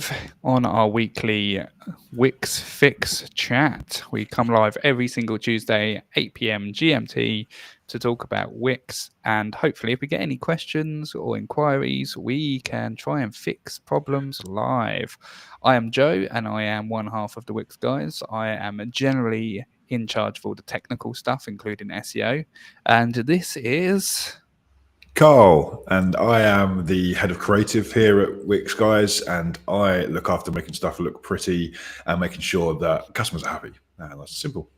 live on our weekly Wix Fix chat. We come live every single Tuesday, 8 p.m. GMT, to talk about Wix. And hopefully, if we get any questions or inquiries, we can try and fix problems live. I am Joe, and I am one half of the Wix guys. I am generally in charge of all the technical stuff, including SEO. And this is Carl, and I am the head of creative here at Wix Guys, and I look after making stuff look pretty and making sure that customers are happy. That's simple.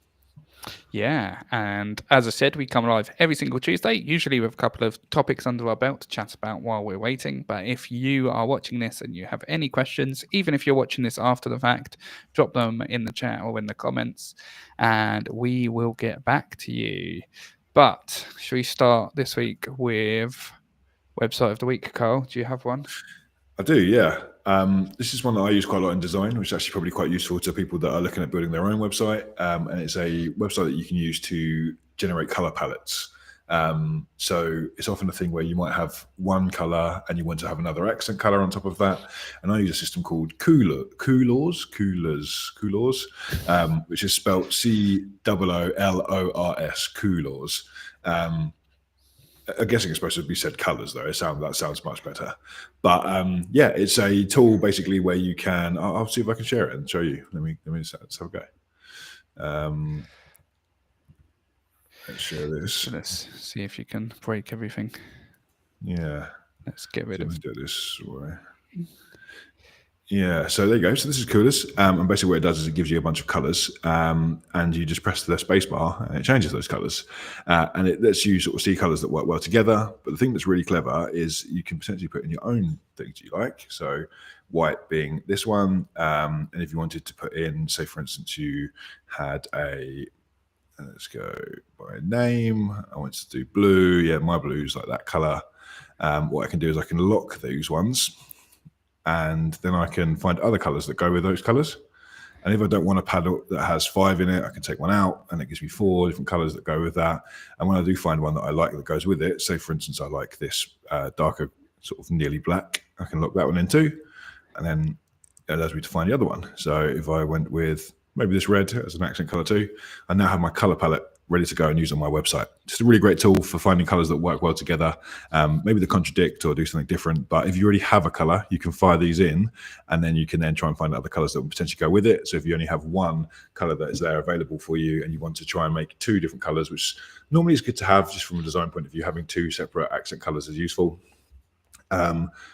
Yeah, and as I said, we come live every single Tuesday, usually with a couple of topics under our belt to chat about while we're waiting. But if you are watching this and you have any questions, even if you're watching this after the fact, drop them in the chat or in the comments, and we will get back to you. But should we start this week with website of the week, Carl? Do you have one? I do, yeah. This is one that I use quite a lot in design, which is actually probably quite useful to people that are looking at building their own website. And it's a website that you can use to generate color palettes. So it's often a thing where you might have one color and you want to have another accent color on top of that. And I use a system called Coolors, which is spelled Coolors, Coolors. I'm guessing it's supposed to be said colors though. That sounds much better. But yeah, it's a tool basically where you can. I'll see if I can share it and show you. Let me just have a go. Let's share this. So let's see if you can break everything. Yeah. Let's get rid of. Let's do this way. Yeah, so there you go. So this is Coolors, and basically what it does is it gives you a bunch of colors, and you just press the space bar, and it changes those colors, and it lets you sort of see colors that work well together. But the thing that's really clever is you can potentially put in your own things you like. So white being this one, and if you wanted to put in, say for instance, you had a, let's go by name. I want to do blue. Yeah, my blue's like that color. What I can do is I can lock those ones, and then I can find other colors that go with those colors. And if I don't want a palette that has 5 in it, I can take one out, and it gives me 4 different colors that go with that. And when I do find one that I like that goes with it, say for instance, I like this darker sort of nearly black, I can lock that one in too. And then it allows me to find the other one. So if I went with maybe this red as an accent color too, I now have my color palette ready to go and use on my website. Just a really great tool for finding colors that work well together. Maybe they contradict or do something different, but if you already have a color, you can fire these in, and then you can then try and find other colors that will potentially go with it. So if you only have one color that is there available for you and you want to try and make 2 different colors, which normally is good to have just from a design point of view, having 2 separate accent colors is useful.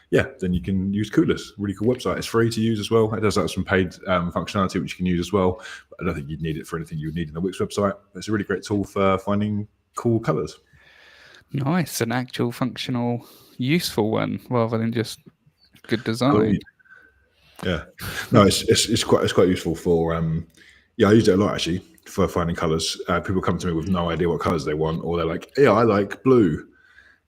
Yeah, then you can use Coolors. Really cool website. It's free to use as well. It does have some paid functionality which you can use as well. But I don't think you'd need it for anything you would need in the Wix website. It's a really great tool for finding cool colors. Nice, an actual functional, useful one rather than just good design. Cool. Yeah, no, it's quite useful for. Yeah, I use it a lot actually for finding colors. People come to me with no idea what colors they want, or they're like, "Yeah, I like blue."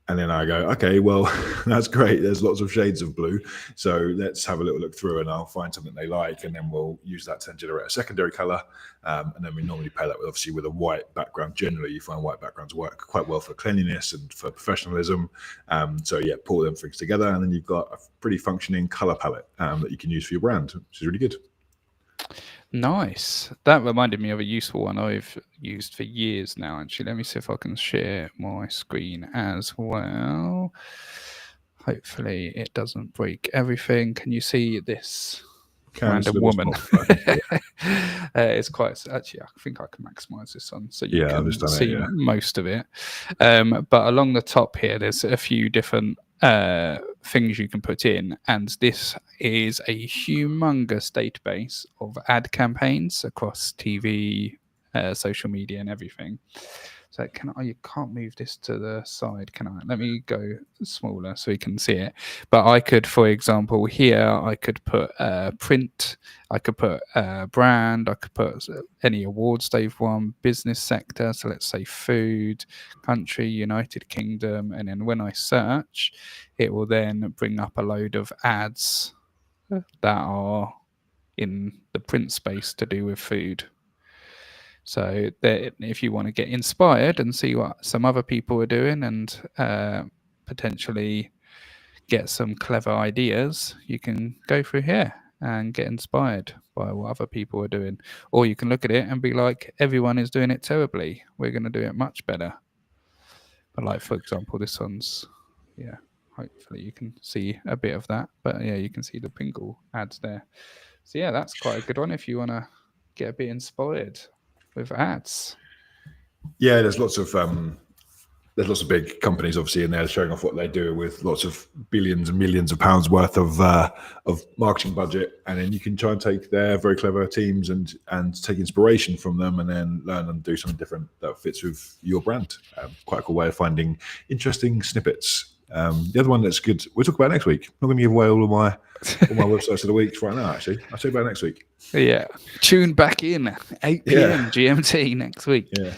And then I go, okay, well, that's great. There's lots of shades of blue. So let's have a little look through and I'll find something they like. And then we'll use that to generate a secondary color. And then we normally pair that with, obviously, with a white background. Generally, you find white backgrounds work quite well for cleanliness and for professionalism. So yeah, pull them things together. And then you've got a pretty functioning color palette that you can use for your brand, which is really good. Nice. That reminded me of a useful one I've used for years now, actually. Let me see if I can share my screen as well. Hopefully it doesn't break everything. Can you see this random woman? It's quite, actually, I think I can maximize this one so you can see most of it. But along the top here, there's a few different things you can put in, and this is a humongous database of ad campaigns across TV, social media, and everything. So you can't move this to the side, can I? Let me go smaller so you can see it. But I could, for example, here I could put print, I could put brand, I could put any awards they've won, business sector. So let's say food, country, United Kingdom, and then when I search, it will then bring up a load of ads that are in the print space to do with food. So if you want to get inspired and see what some other people are doing and potentially get some clever ideas, you can go through here. and get inspired by what other people are doing. Or you can look at it and be like, everyone is doing it terribly. We're going to do it much better. But like, for example, this one's, yeah, hopefully you can see a bit of that. But yeah, you can see the Pringle ads there. So yeah, that's quite a good one if you want to get a bit inspired with ads. Yeah, there's lots of big companies obviously in there showing off what they do with lots of billions and millions of pounds worth of marketing budget, and then you can try and take their very clever teams and take inspiration from them, and then learn and do something different that fits with your brand. Quite a cool way of finding interesting snippets. The other one that's good, we'll talk about next week. I'm not going to give away all my websites of the week right now. Actually, I'll talk about it next week. Yeah, tune back in 8 p.m. GMT next week. Yeah.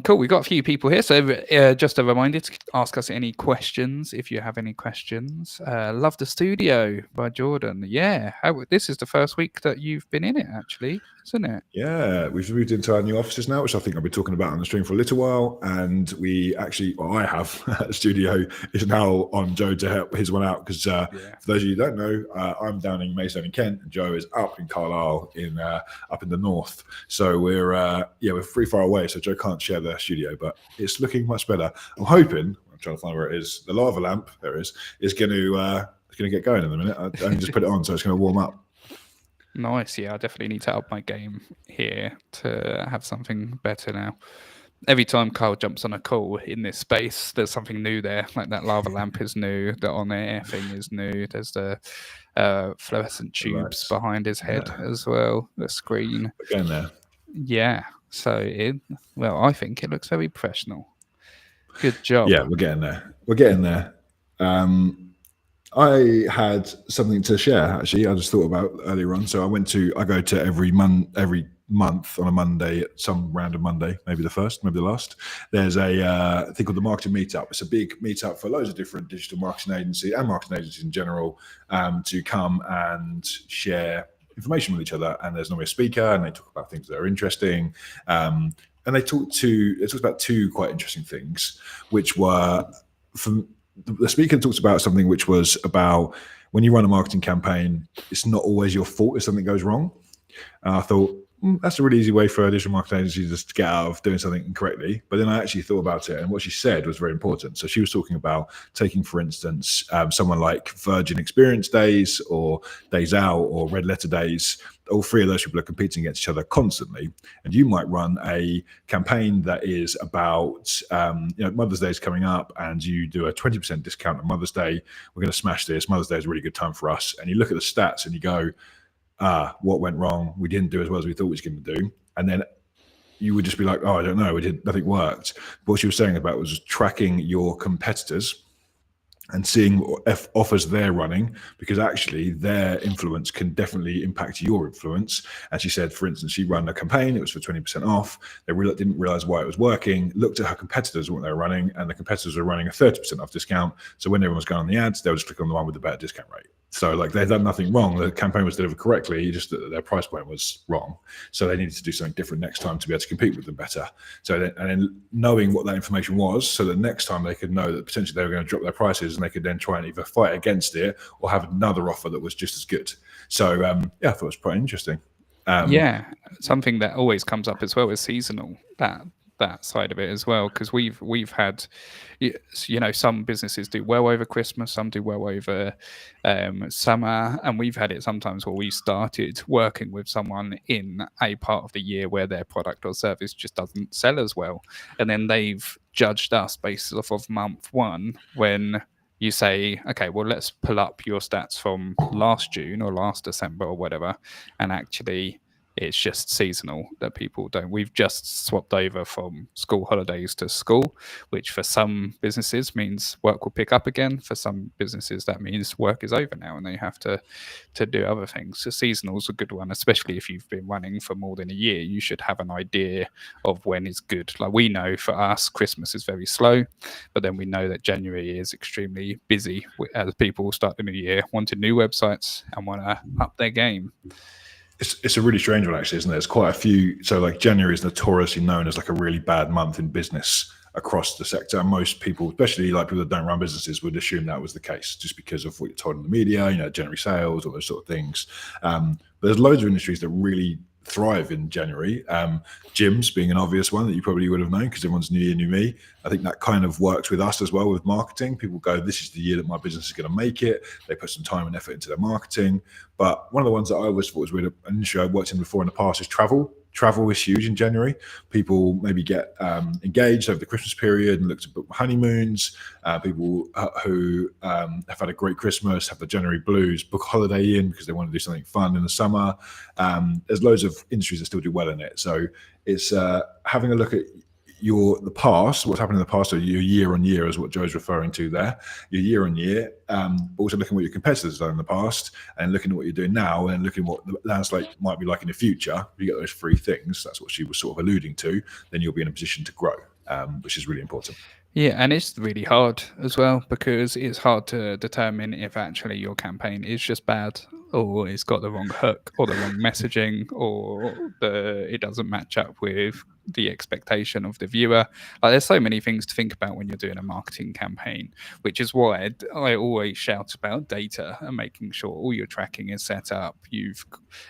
Cool. We've got a few people here. So just a reminder to ask us any questions if you have any questions. Love the Studio by Jordan. Yeah. This is the first week that you've been in it, actually, isn't it? Yeah. We've moved into our new offices now, which I think I'll be talking about on the stream for a little while. And we actually, I have, the studio is now on Joe to help his one out. Because for those of you who don't know, I'm down in Maidstone in Kent, and Joe is up in Carlisle up in the north. So we're pretty far away. So Joe can't share the studio, but it's looking much better. I'm hoping, I'm trying to find where it is, the lava lamp, there it is going to get going in a minute. I only just put it on, so it's going to warm up. Nice. Yeah, I definitely need to up my game here to have something better now. Every time Kyle jumps on a call in this space, there's something new there. Like that lava lamp is new, the on-air thing is new. There's the fluorescent tubes behind his head as well, the screen. Again there. Yeah. So, I think it looks very professional. Good job. Yeah, we're getting there. I had something to share, actually. I just thought about earlier on. So I go to every month on a Monday, some random Monday, maybe the first, maybe the last. There's a thing called the Marketing Meetup. It's a big meetup for loads of different digital marketing agencies and marketing agencies in general to come and share information with each other. And there's normally a speaker, and they talk about things that are interesting. And they talked about two quite interesting things, which were the speaker talks about something which was about when you run a marketing campaign, it's not always your fault if something goes wrong. And I thought, that's a really easy way for a digital marketing agency just to get out of doing something incorrectly. But then I actually thought about it, and what she said was very important. So she was talking about taking, for instance, someone like Virgin Experience Days or Days Out or Red Letter Days. All three of those people are competing against each other constantly. And you might run a campaign that is about, Mother's Day is coming up, and you do a 20% discount on Mother's Day. We're going to smash this. Mother's Day is a really good time for us. And you look at the stats and you go, what went wrong? We didn't do as well as we thought we was going to do. And then you would just be like, I don't know, nothing worked. But what she was saying about was tracking your competitors and seeing what offers they're running, because actually their influence can definitely impact your influence. And she said, for instance, she ran a campaign, it was for 20% off. They didn't realize why it was working, looked at her competitors, what they were running, and the competitors were running a 30% off discount. So when everyone was going on the ads, they would just click on the one with the better discount rate. So like they'd done nothing wrong. The campaign was delivered correctly, just that their price point was wrong. So they needed to do something different next time to be able to compete with them better. So then knowing what that information was, so that next time they could know that potentially they were going to drop their prices, and they could then try and either fight against it or have another offer that was just as good. So I thought it was quite interesting. Something that always comes up as well is seasonal. That side of it as well, because we've had, some businesses do well over Christmas, some do well over summer, and we've had it sometimes where we started working with someone in a part of the year where their product or service just doesn't sell as well, and then they've judged us based off of month one when you say, okay, well, let's pull up your stats from last June or last December or whatever, and actually it's just seasonal that people don't. We've just swapped over from school holidays to school, which for some businesses means work will pick up again. For some businesses, that means work is over now and they have to do other things. So seasonal is a good one, especially if you've been running for more than a year. You should have an idea of when is good. Like we know for us, Christmas is very slow, but then we know that January is extremely busy as people start the new year wanting new websites and want to up their game. It's a really strange one, actually, isn't it? There's quite a few. So, like, January is notoriously known as like a really bad month in business across the sector. And most people, especially like people that don't run businesses, would assume that was the case just because of what you're told in the media, January sales, all those sort of things. But there's loads of industries that really thrive in January. Gyms being an obvious one that you probably would have known because everyone's new year, new me. I think that kind of works with us as well with marketing. People go, this is the year that my business is going to make it. They put some time and effort into their marketing. But one of the ones that I always thought was weird, an industry I've worked in before in the past is travel. Travel is huge in January. People maybe get engaged over the Christmas period and look to book honeymoons. People who have had a great Christmas, have the January blues, book a holiday in because they want to do something fun in the summer. There's loads of industries that still do well in it. So it's having a look at the past, what's happened in the past, or your year on year is what Joe's referring to there, your year on year, but also looking at what your competitors have done in the past and looking at what you're doing now and looking at what the landscape might be like in the future. If you get those three things, that's what she was sort of alluding to, then you'll be in a position to grow, which is really important. Yeah, and it's really hard as well because it's hard to determine if actually your campaign is just bad or it's got the wrong hook or the wrong messaging or it doesn't match up with the expectation of the viewer. Like, there's so many things to think about when you're doing a marketing campaign, which is why I always shout about data and making sure all your tracking is set up.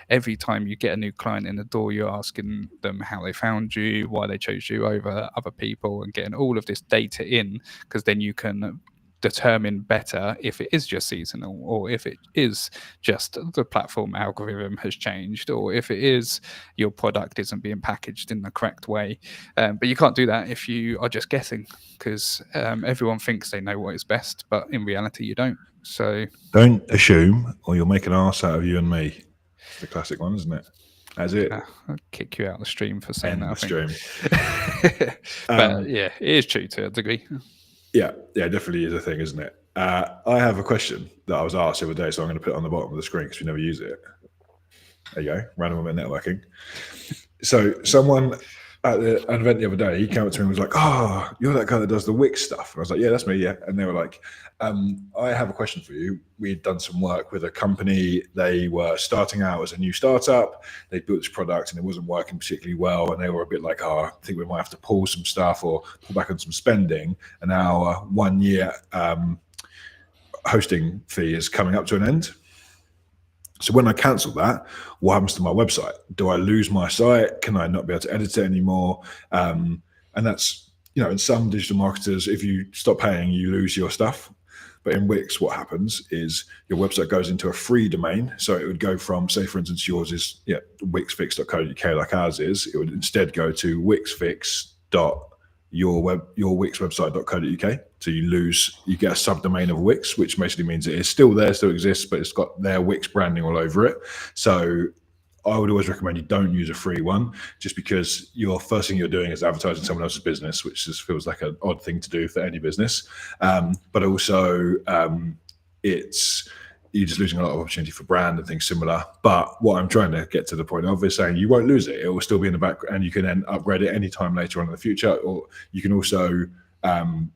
Every time you get a new client in the door, you're asking them how they found you, why they chose you over other people, and getting all of this data in, because then you can determine better if it is just seasonal or if it is just the platform algorithm has changed or if it is your product isn't being packaged in the correct way. But you can't do that if you are just guessing, because everyone thinks they know what is best, but in reality you don't. So don't assume or you'll make an arse out of you and me. It's the classic one, isn't it? That's it. I'll kick you out of the stream for saying that. Stream. But yeah, it is true to a degree. Yeah, definitely is a thing, isn't it? I have a question that I was asked the other day, so I'm going to put it on the bottom of the screen because we never use it. There you go, random women networking. So someone at an event the other day, he came up to me and was like, "Oh, you're that guy that does the Wix stuff." And I was like, "Yeah, that's me, yeah." And they were like, "I have a question for you. We'd done some work with a company. They were starting out as a new startup. They built this product and it wasn't working particularly well. And they were a bit like, I think we might have to pull some stuff or pull back on some spending. And our 1 year hosting fee is coming up to an end. So when I cancel that, what happens to my website? Do I lose my site? Can I not be able to edit it anymore?" And that's, in some digital marketers, if you stop paying, you lose your stuff. But in Wix, what happens is your website goes into a free domain. So it would go from, say, for instance, yours is wixfix.co.uk like ours is. It would instead go to wixfix.yourwixwebsite.co.uk. So you get a subdomain of Wix, which basically means it is still there, still exists, but it's got their Wix branding all over it. So I would always recommend you don't use a free one, just because your first thing you're doing is advertising someone else's business, which just feels like an odd thing to do for any business. But also you're just losing a lot of opportunity for brand and things similar. But what I'm trying to get to the point of is saying you won't lose it. It will still be in the background. You can then upgrade it anytime later on in the future, or you can also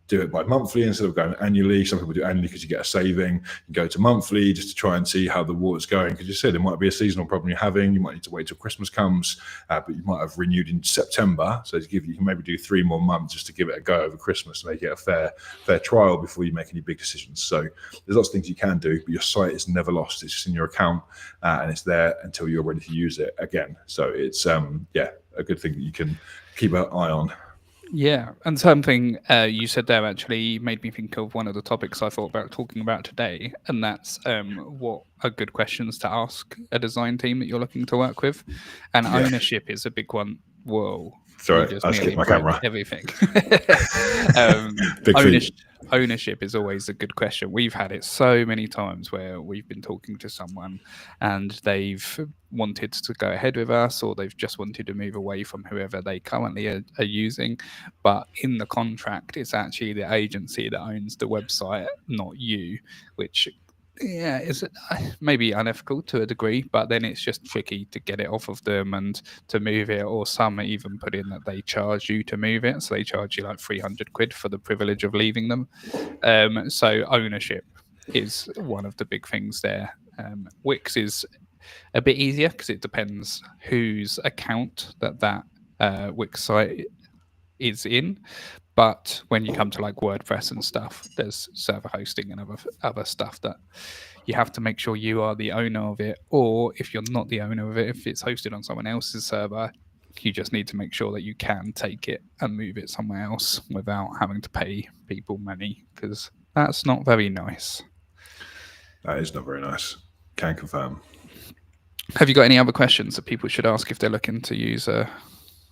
do it by monthly instead of going annually. Some people do annually because you get a saving. You go to monthly just to try and see how the water's going, because you said there might be a seasonal problem you're having. You might need to wait till Christmas comes, but you might have renewed in September, so you can maybe do 3 more months just to give it a go over Christmas to make it a fair trial before you make any big decisions. So there's lots of things you can do, but your site is never lost. It's just in your account and it's there until you're ready to use it again. So it's a good thing that you can keep an eye on. Yeah, and something you said there actually made me think of one of the topics I thought about talking about today, and that's what are good questions to ask a design team that you're looking to work with. And ownership is a big one. Whoa. Sorry, I skipped my camera. Everything. Big ownership is always a good question. We've had it so many times where we've been talking to someone and they've wanted to go ahead with us, or they've just wanted to move away from whoever they currently are using. But in the contract, it's actually the agency that owns the website, not you, which is maybe unethical to a degree, but then it's just tricky to get it off of them and to move it. Or some even put in that they charge you to move it, so they charge you like 300 quid for the privilege of leaving them. So ownership is one of the big things there. Wix is a bit easier because it depends whose account that Wix site is in. But when you come to like WordPress and stuff, there's server hosting and other stuff that you have to make sure you are the owner of it. Or if you're not the owner of it, if it's hosted on someone else's server, you just need to make sure that you can take it and move it somewhere else without having to pay people money, because that's not very nice. That is not very nice. Can confirm. Have you got any other questions that people should ask if they're looking to use a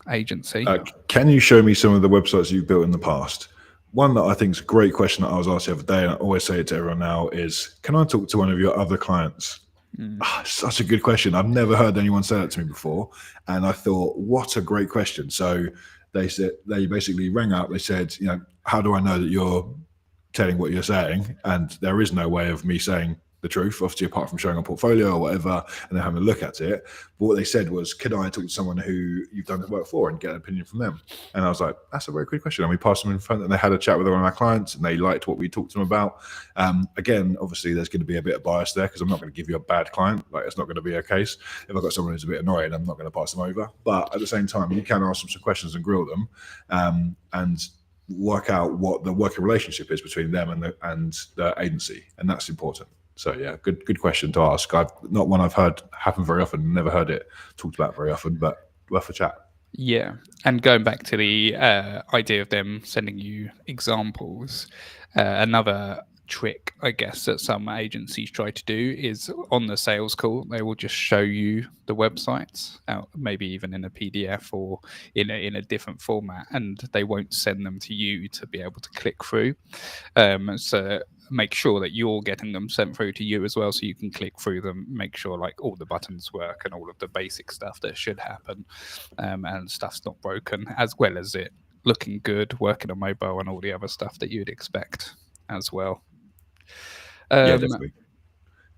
agency? Can you show me some of the websites you've built in the past? One that I think is a great question that I was asked the other day, and I always say it to everyone now, is can I talk to one of your other clients? Such a good question. I've never heard anyone say that to me before, and I thought, what a great question. So they basically rang up. They said, how do I know that you're telling what you're saying? And there is no way of me saying the truth, obviously, apart from showing a portfolio or whatever and then having a look at it. But what they said was, could I talk to someone who you've done the work for and get an opinion from them? And I was like, that's a very good question. And we passed them in front, and they had a chat with one of our clients, and they liked what we talked to them about. Again, obviously, there's going to be a bit of bias there because I'm not going to give you a bad client. Like, it's not going to be a case. If I've got someone who's a bit annoying, I'm not going to pass them over. But at the same time, you can ask them some questions and grill them, and work out what the working relationship is between them and the agency, and that's important. So yeah, good question to ask. Not one I've heard happen very often. Never heard it talked about very often, but worth a chat. Yeah, and going back to the idea of them sending you examples, another trick, I guess, that some agencies try to do is on the sales call, they will just show you the websites out, maybe even in a PDF or in a different format, and they won't send them to you to be able to click through. So make sure that you're getting them sent through to you as well, so you can click through them, make sure like all the buttons work and all of the basic stuff that should happen, and stuff's not broken, as well as it looking good, working on mobile, and all the other stuff that you'd expect as well. Yeah, definitely.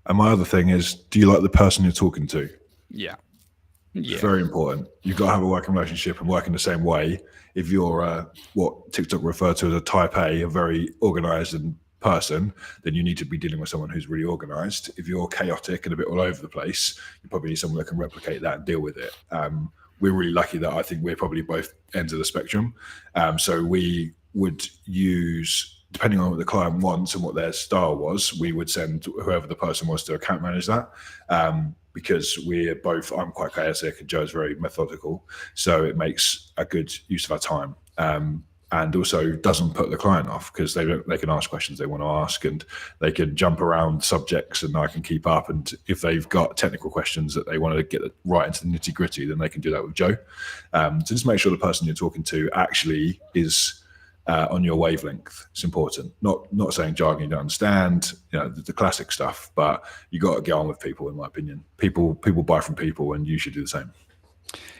And my other thing is, do you like the person you're talking to? Yeah. It's very important. You've got to have a working relationship and work in the same way. If you're what TikTok referred to as a type A, a very organized and person, then you need to be dealing with someone who's really organized. If you're chaotic and a bit all over the place, you probably need someone that can replicate that and deal with it. We're really lucky that I think we're probably both ends of the spectrum. So we would use, depending on what the client wants and what their style was, we would send whoever the person was to account manage that. Because we're both, I'm quite chaotic and Joe's very methodical. So it makes a good use of our time. And also doesn't put the client off, because they can ask questions they want to ask, and they can jump around subjects and I can keep up. And if they've got technical questions that they want to get right into the nitty gritty, then they can do that with Joe. So just make sure the person you're talking to actually is on your wavelength. It's important. Not saying jargon you don't understand, the classic stuff, but you got to get on with people, in my opinion. People buy from people, and you should do the same.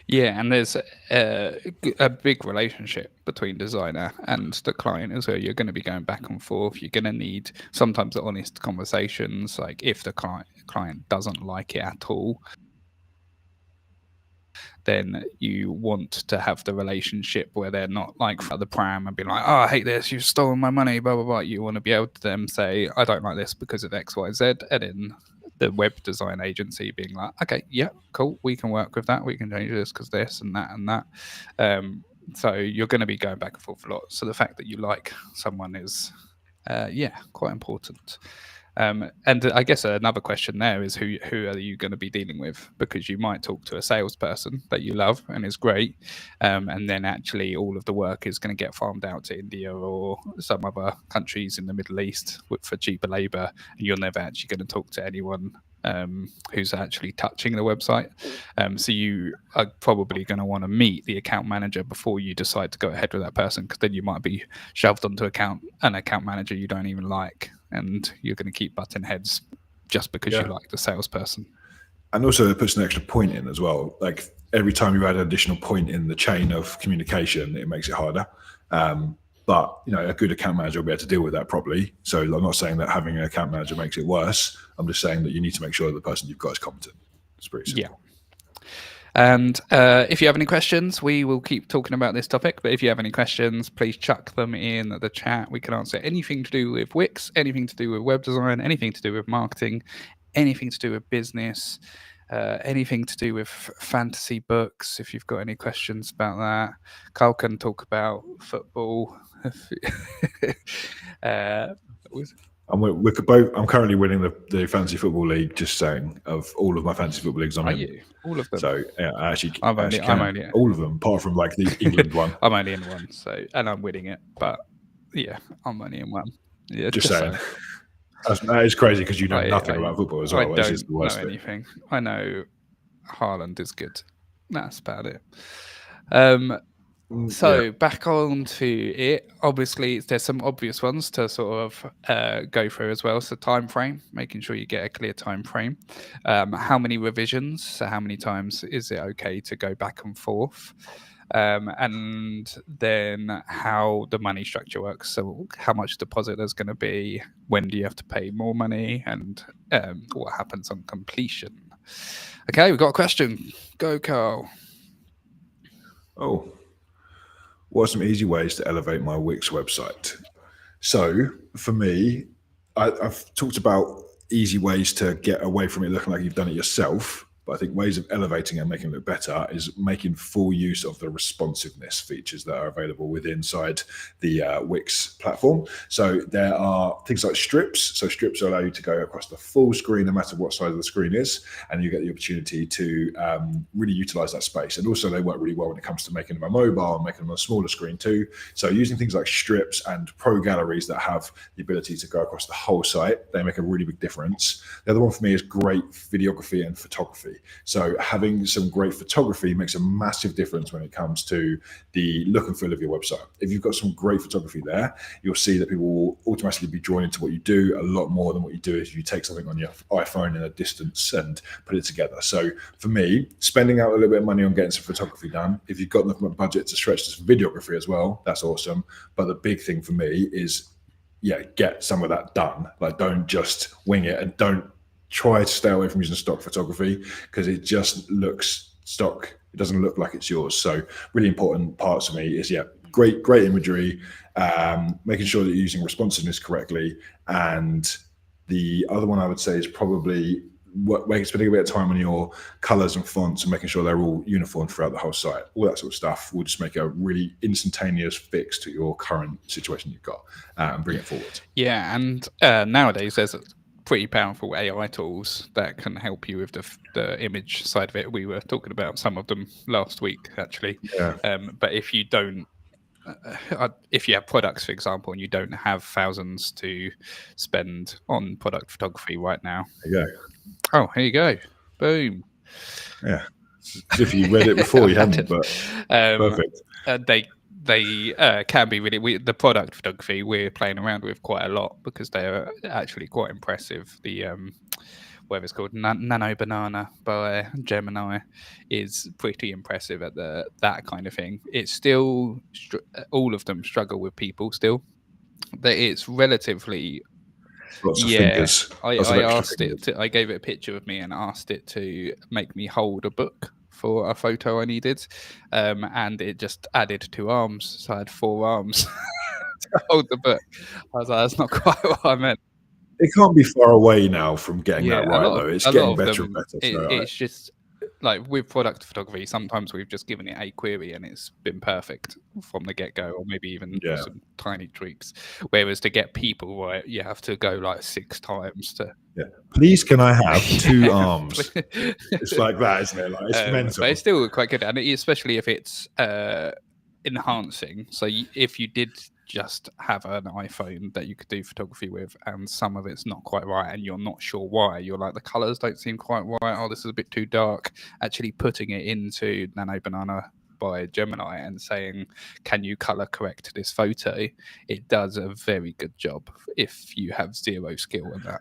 Yeah, and there's a big relationship between designer and the client as well. You're going to be going back and forth. You're going to need sometimes honest conversations. Like if the client doesn't like it at all, then you want to have the relationship where they're not like the pram and be like, oh, I hate this, you've stolen my money, blah, blah, blah. You want to be able to them say, I don't like this because of X, Y, Z. And then the web design agency being like, okay, yeah, cool, we can work with that. We can change this because this and that and that. So you're going to be going back and forth a lot. So the fact that you like someone is, quite important. And I guess another question there is who are you going to be dealing with? Because you might talk to a salesperson that you love and is great, and then actually all of the work is going to get farmed out to India or some other countries in the Middle East for cheaper labor, and you're never actually going to talk to anyone who's actually touching the website. So you are probably going to want to meet the account manager before you decide to go ahead with that person, because then you might be shoved onto an account manager you don't even like, and you're going to keep butting heads just because you like the salesperson. And also it puts an extra point in as well. Like every time you add an additional point in the chain of communication, it makes it harder. But a good account manager will be able to deal with that properly. So I'm not saying that having an account manager makes it worse. I'm just saying that you need to make sure that the person you've got is competent. It's pretty simple. Yeah. And if you have any questions, we will keep talking about this topic. But if you have any questions, please chuck them in the chat. We can answer anything to do with Wix, anything to do with web design, anything to do with marketing, anything to do with business. anything to do with fantasy books, if you've got any questions about that. Carl can talk about football. I'm currently winning the fantasy football league. Just saying, of all of my fantasy football leagues, I'm Are in. you? All of them? So yeah, I actually, I'm I actually only can. All of them, apart from like the England one. I'm only in one, and I'm winning it. But yeah, I'm only in one. Yeah, just saying. That is crazy because you know nothing about football as well. I don't know anything. I know Haaland is good. That's about it. So back on to it. Obviously, there's some obvious ones to sort of go through as well. So time frame, making sure you get a clear time frame. How many revisions? So how many times is it okay to go back and forth? And then how the money structure works. So how much deposit there's going to be, when do you have to pay more money, and what happens on completion. Okay, we've got a question. Go, Carl. Oh, what are some easy ways to elevate my Wix website? So for me, I've talked about easy ways to get away from it looking like you've done it yourself. But I think ways of elevating and making it look better is making full use of the responsiveness features that are available inside the Wix platform. So there are things like strips. So strips allow you to go across the full screen, no matter what size of the screen is, and you get the opportunity to really utilize that space. And also they work really well when it comes to making them a mobile and making them a smaller screen too. So using things like strips and pro galleries that have the ability to go across the whole site, they make a really big difference. The other one for me is great videography and photography. So having some great photography makes a massive difference when it comes to the look and feel of your website. If you've got some great photography there, you'll see that people will automatically be drawn into what you do a lot more than what you do if you take something on your iPhone in a distance and put it together. So for me, spending out a little bit of money on getting some photography done, if you've got enough budget to stretch to some videography as well, that's awesome. But the big thing for me is, get some of that done. Like, don't just wing it, and don't try to stay away from using stock photography because it just looks stock. It doesn't look like it's yours. So really important parts for me is great imagery, making sure that you're using responsiveness correctly. And the other one I would say is probably spending a bit of time on your colors and fonts and making sure they're all uniform throughout the whole site. All that sort of stuff will just make a really instantaneous fix to your current situation you've got and bring it forward. Yeah, and nowadays there's pretty powerful AI tools that can help you with the image side of it. We were talking about some of them last week, actually. But if you don't, if you have products, for example, and you don't have thousands to spend on product photography right now. There you go. Oh, here you go. Boom. Yeah. If you read it before, you hadn't, but perfect. They can be really, the product photography we're playing around with quite a lot because they are actually quite impressive. The whatever it's called, Nano Banana by Gemini is pretty impressive at that kind of thing. It's still all of them struggle with people still. That it's relatively lots of fingers. I asked it. I gave it a picture of me and asked it to make me hold a book for a photo I needed, and it just added 2 arms, so I had 4 arms to hold the book. I was like, that's not quite what I meant. It can't be far away now from getting that right, though. It's getting better and better. It's just like with product photography, sometimes we've just given it a query and it's been perfect from the get-go, or maybe even some tiny tweaks. Whereas to get people right, you have to go like 6 times to. Yeah. Please, can I have 2 arms? It's like that, isn't it? Like, it's mental. But it's still quite good, and especially if it's enhancing. So if you did just have an iPhone that you could do photography with, and some of it's not quite right, and you're not sure why, you're like, the colors don't seem quite right. Oh, this is a bit too dark. Actually putting it into Nano Banana by Gemini and saying, can you color correct this photo? It does a very good job if you have zero skill in that.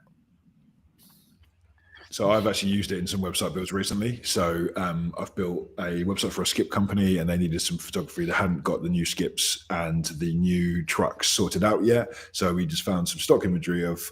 So I've actually used it in some website builds recently. So I've built a website for a skip company, and they needed some photography. They hadn't got the new skips and the new trucks sorted out yet. So we just found some stock imagery of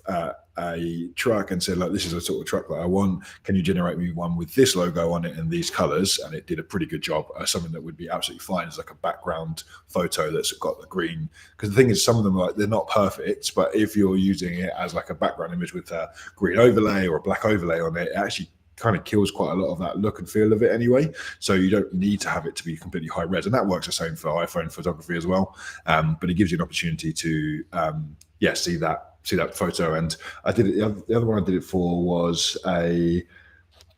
a truck and said, like, this is the sort of truck that I want. Can you generate me one with this logo on it and these colors? And it did a pretty good job. Something that would be absolutely fine as like a background photo that's got the green. Because the thing is, some of them, like, they're not perfect, but if you're using it as like a background image with a green overlay or a black overlay on it, it actually kind of kills quite a lot of that look and feel of it anyway. So you don't need to have it to be completely high res, and that works the same for iPhone photography as well. But it gives you an opportunity to see that photo. And I did it. The other one I did it for was a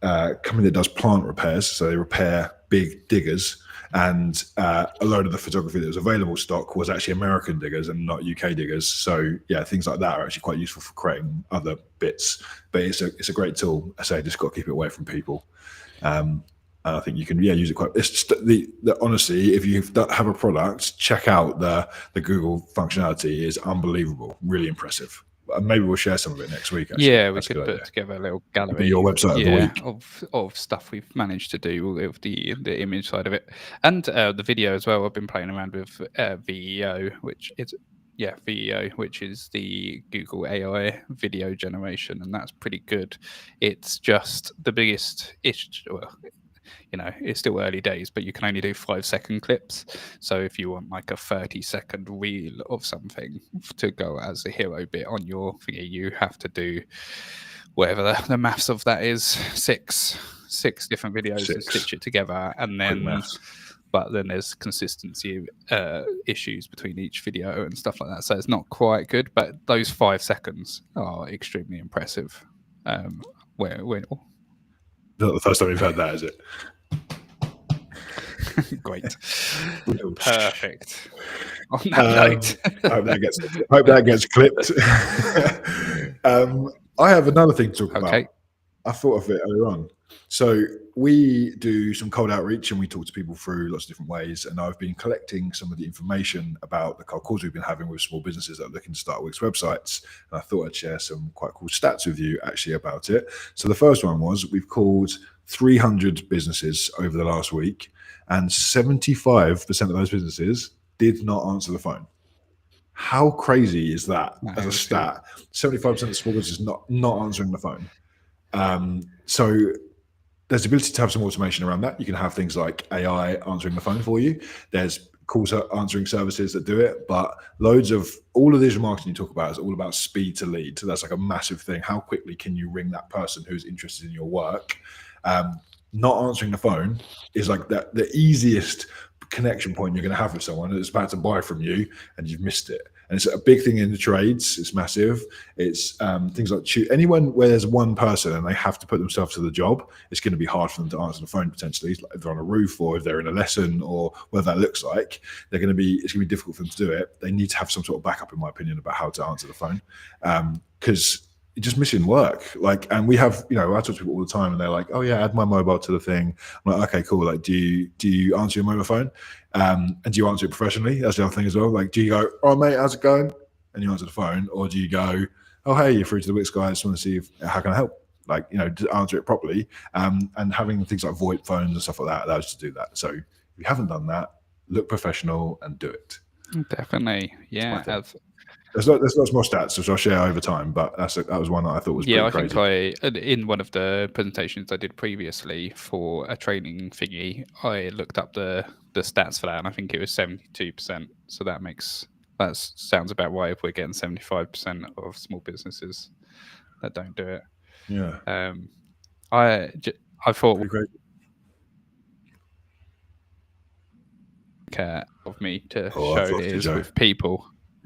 company that does plant repairs. So they repair big diggers. And a load of the photography that was available stock was actually American diggers and not UK diggers. So yeah, things like that are actually quite useful for creating other bits. But it's a great tool. I say, just got to keep it away from people. And I think you can use it quite. It's just honestly, if you have a product, check out the Google functionality. Is unbelievable, really impressive. Maybe we'll share some of it next week. Actually. Yeah, we could put together a little gallery. Your website of the week of stuff we've managed to do with the image side of it, and the video as well. I've been playing around with VEO, which is the Google AI video generation, and that's pretty good. It's just the biggest issue. Well, it's still early days, but you can only do 5-second clips. So if you want like a 30-second reel of something to go as a hero bit on your thingy, you have to do whatever the maths of that is, six different videos to stitch it together, and then. But then there's consistency issues between each video and stuff like that. So it's not quite good, but those 5 seconds are extremely impressive. When not the first time you've heard that, is it? Great. Perfect. On that note. hope that gets clipped. I have another thing to talk about. I thought of it earlier on. So we do some cold outreach and we talk to people through lots of different ways. And I've been collecting some of the information about the cold calls we've been having with small businesses that are looking to start Wix websites. And I thought I'd share some quite cool stats with you actually about it. So the first one was we've called 300 businesses over the last week, and 75% of those businesses did not answer the phone. How crazy is that as a stat? 75% of small businesses not answering the phone. So there's the ability to have some automation around that. You can have things like AI answering the phone for you. There's call answering services that do it, but loads of all of this marketing you talk about is all about speed to lead. So that's like a massive thing. How quickly can you ring that person who's interested in your work? Not answering the phone is like the easiest connection point you're going to have with someone that's about to buy from you and you've missed it. And it's a big thing in the trades. It's massive. It's things like anyone where there's one person and they have to put themselves to the job, it's going to be hard for them to answer the phone potentially. Like if they're on a roof or if they're in a lesson or whatever that looks like, it's going to be difficult for them to do it. They need to have some sort of backup, in my opinion, about how to answer the phone, because you're just missing work. And we have, I talk to people all the time and they're like, oh yeah, add my mobile to the thing. I'm like, okay, cool. Like, do you answer your mobile phone? And do you answer it professionally? That's the other thing as well. Like, do you go, oh mate, how's it going? And you answer the phone, or do you go, oh hey, you're through to the Wix guy. I just want to see how can I help? Like, to answer it properly. And having things like VoIP phones and stuff like that allows you to do that. So if you haven't done that, look professional and do it. Definitely, yeah. There's lots more stats, which I'll share over time, but that was one that I thought was pretty crazy. I think in one of the presentations I did previously for a training thingy, I looked up the stats for that, and I think it was 72%. So that sounds about right if we're getting 75% of small businesses that don't do it. Yeah. I thought care of me to show it is with people.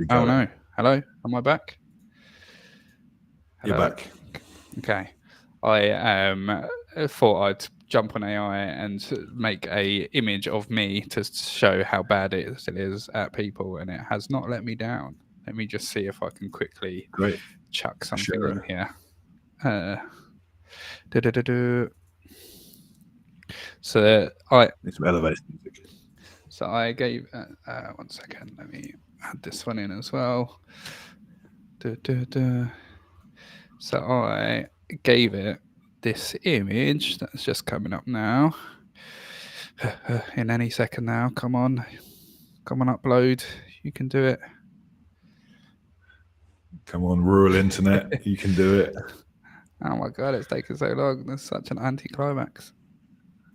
Oh no. Hello, am I back? Hello. You're back. Okay. I thought I'd jump on AI and make a image of me to show how bad it is at people, and it has not let me down. Let me just see if I can quickly chuck something in here. So I need some elevator music. So I gave 1 second. Let me add this one in as well. So I gave it this image that's just coming up now. In any second now. Come on, upload. You can do it. Come on, rural internet. You can do it. Oh my god, it's taken so long. There's such an anticlimax.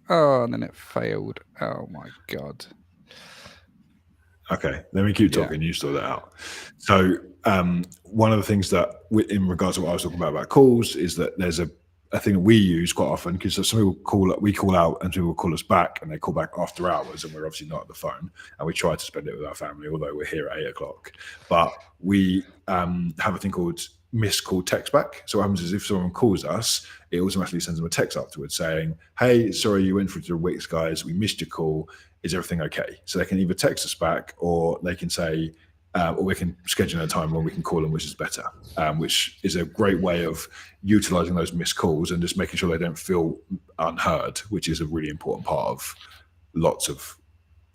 Oh, and then it failed. Oh my god. Okay, let me keep talking. You sort that out. So one of the things that, in regards to what I was talking about calls, is that there's a a thing that we use quite often, because some people we call out and people call us back, and they call back after hours, and we're obviously not at the phone, and we try to spend it with our family, although we're here at 8 o'clock. But we have a thing called missed call text back. So what happens is if someone calls us, it automatically sends them a text afterwards saying, hey, sorry, you went through to the Wix guys, we missed your call, is everything okay? So they can either text us back, or they can say, or we can schedule a time when we can call them, which is better, which is a great way of utilizing those missed calls and just making sure they don't feel unheard, which is a really important part of lots of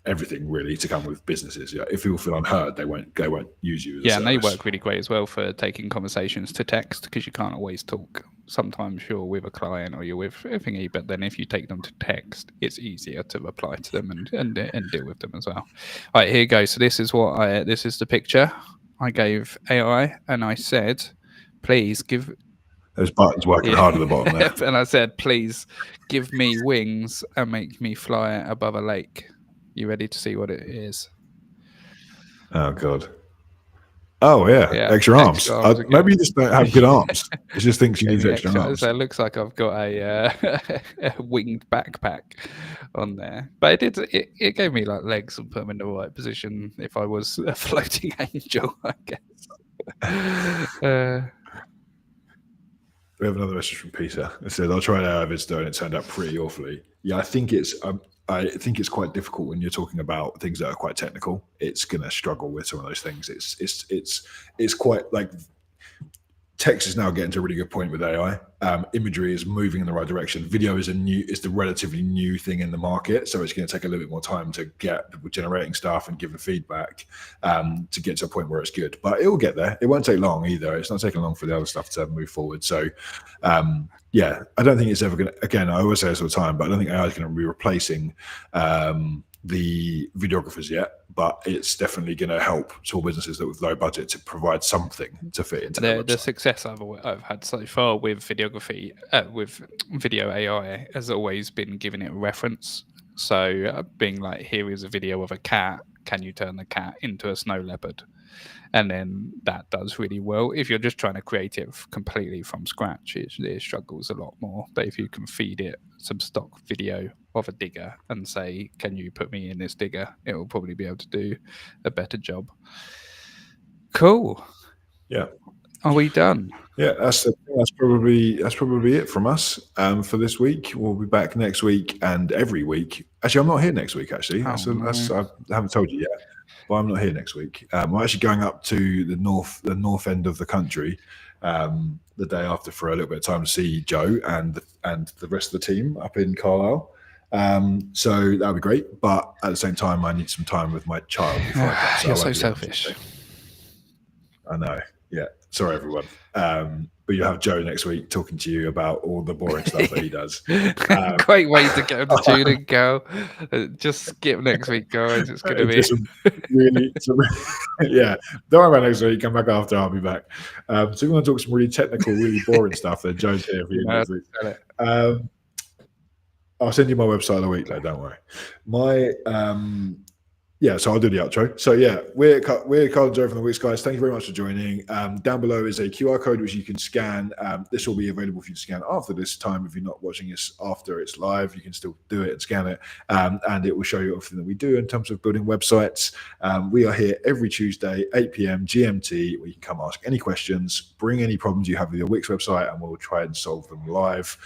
everything really to come with businesses. Yeah, if people feel unheard, they won't use you as a and they service. work really great as well for taking conversations to text, because you can't always talk. Sometimes you're with a client or you're with a thingy, but then if you take them to text, it's easier to reply to them and deal with them as well. All right, here you go. So this is this is the picture I gave AI, and I said, please give. Those buttons working hard at the bottom there. And I said, please give me wings and make me fly above a lake. You ready to see what it is? Oh God. Oh yeah, extra arms. Maybe you just don't have good arms. It just thinks you need extra arms. So it looks like I've got a winged backpack on there, but it gave me like legs and put them in the right position if I was a floating angel, I guess. We have another message from Peter. It says, I'll try it out of its and it turned out pretty awfully. Yeah, I think it's quite difficult when you're talking about things that are quite technical. It's gonna struggle with some of those things. It's quite like text is now getting to a really good point with AI. Imagery is moving in the right direction. Video is the relatively new thing in the market, so it's going to take a little bit more time to get generating stuff and giving feedback to get to a point where it's good. But it will get there. It won't take long either. It's not taking long for the other stuff to move forward. So yeah, I don't think it's ever going to. Again, I always say this all the time, but I don't think AI is going to be replacing the videographers yet, but it's definitely going to help small businesses that with low budget to provide something to fit into the success I've had so far with videography, with video AI, has always been giving it a reference. So being like, here is a video of a cat, can you turn the cat into a snow leopard? And then that does really well. If you're just trying to create it completely from scratch, it struggles a lot more. But if you can feed it some stock video of a digger and say, can you put me in this digger, it will probably be able to do a better job. Cool. Yeah. Are we done? Yeah, that's probably it from us for this week. We'll be back next week and every week. Actually, I'm not here next week. Actually, I haven't told you yet. But I'm not here next week. I'm actually going up to the north end of the country the day after for a little bit of time to see Joe and the rest of the team up in Carlisle. So that'll be great. But at the same time, I need some time with my child before I go. You're so selfish. I know. Yeah. Sorry, everyone. But you have Joe next week talking to you about all the boring stuff that he does. Great way to get the tune and go. Just skip next week, guys. It's going to be yeah. Don't worry about next week. Come back after. I'll be back. So if you want to talk some really technical, really boring stuff, then Joe's here for you next week. I'll send you my website in a week, though. Don't worry. Yeah, so I'll do the outro. So yeah, we're Carl and Joe from the Wix guys. Thank you very much for joining. Down below is a QR code which you can scan. This will be available for you to scan after this time. If you're not watching this after it's live, you can still do it and scan it. And it will show you everything that we do in terms of building websites. We are here every Tuesday, 8 p.m. GMT, where you can come ask any questions, bring any problems you have with your Wix website, and we'll try and solve them live.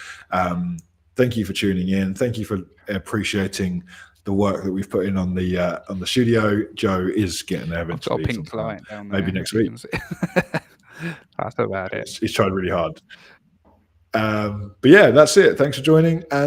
Thank you for tuning in. Thank you for appreciating the work that we've put in on the studio. Joe is getting there eventually. I've got a pink light down there. Maybe next week. That's about it. He's tried really hard. But yeah, that's it. Thanks for joining. And